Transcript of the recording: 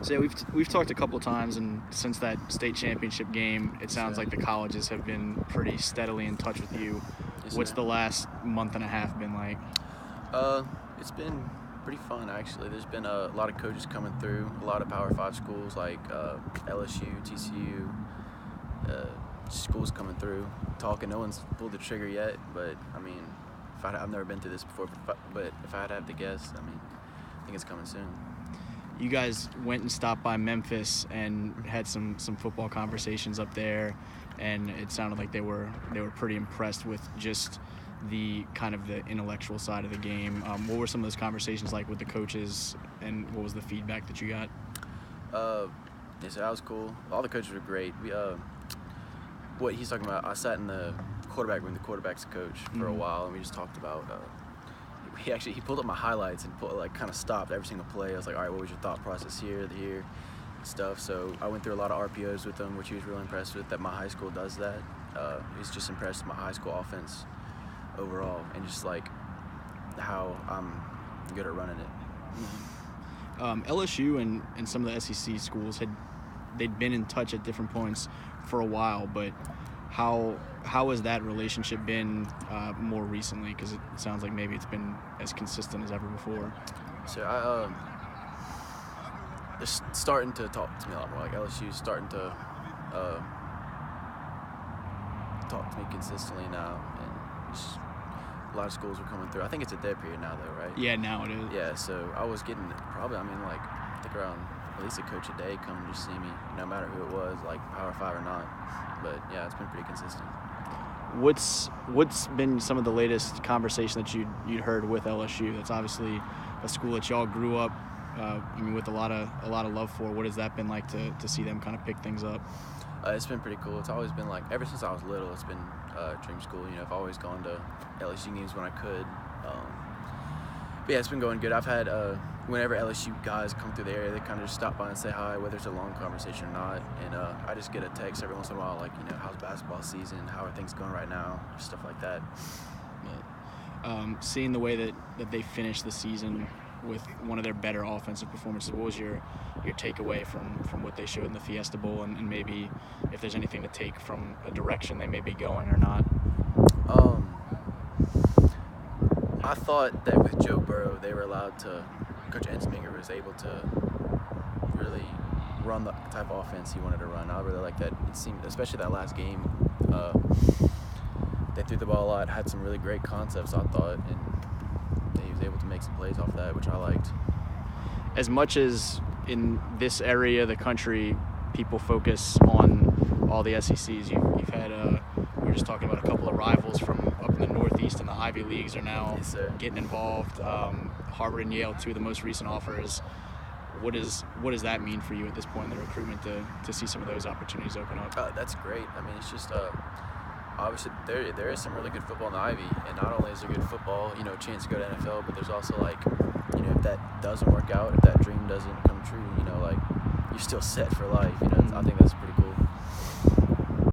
So yeah, we've talked a couple of times, and since that state championship game, it sounds like the colleges have been pretty steadily in touch with you. Yes, What's sir. the last month and a half been like? It's been pretty fun, actually. There's been a lot of coaches coming through, a lot of Power 5 schools like LSU, TCU, schools coming through, talking. No one's pulled the trigger yet, but I mean, I've never been through this before, but if I had to have to guess, I mean, I think it's coming soon. You guys went and stopped by Memphis and had some football conversations up there, and it sounded like they were pretty impressed with just the kind of the intellectual side of the game. What were some of those conversations like with the coaches, and what was the feedback that you got? Yeah, so that was cool. All the coaches were great. What he's talking about, I sat in the quarterback room, the quarterback's coach, for a while, and we just talked about. He pulled up my highlights and kind of stopped every single play. I was like, all right, what was your thought process here, stuff. So I went through a lot of RPOs with him, which he was really impressed with. That my high school does that. He's just impressed with my high school offense overall, and just like how I'm good at running it. LSU and some of the SEC schools they'd been in touch at different points for a while, but how has that relationship been more recently? Because it sounds like maybe it's been as consistent as ever before. So they're starting to talk to me a lot more. Like LSU's starting to talk to me consistently now, and just a lot of schools were coming through. I think it's a dead period now, though, right? Yeah, now it is. Yeah, so I was getting probably, I think around at least a coach a day come to see me, no matter who it was, like Power 5 or not. But yeah, it's been pretty consistent. What's been some of the latest conversation that you'd heard with LSU? That's obviously a school that y'all grew up, with a lot of love for. What has that been like to see them kind of pick things up? It's been pretty cool. It's always been like, ever since I was little, it's been dream school. I've always gone to LSU games when I could. But yeah, it's been going good. I've had, whenever LSU guys come through the area, they kind of just stop by and say hi, whether it's a long conversation or not. And I just get a text every once in a while, like, how's basketball season? How are things going right now? Stuff like that. Seeing the way that they finished the season with one of their better offensive performances, what was your takeaway from what they showed in the Fiesta Bowl, and maybe if there's anything to take from a direction they may be going or not? I thought that with Joe Burrow, they were allowed to, Coach Ensminger was able to really run the type of offense he wanted to run. I really like that. It seemed, especially that last game, they threw the ball a lot, had some really great concepts, I thought, and he was able to make some plays off that, which I liked. As much as in this area of the country, people focus on all the SECs, you've had we were just talking about a couple of rivals from up in the Northeast, and the Ivy Leagues are now getting involved. Harvard and Yale, two of the most recent offers. What does that mean for you at this point in the recruitment to see some of those opportunities open up? That's great. I mean, it's just obviously there is some really good football in the Ivy, and not only is there good football, a chance to go to NFL, but there's also like, if that doesn't work out, if that dream doesn't come true, like you're still set for life. I think that's pretty cool.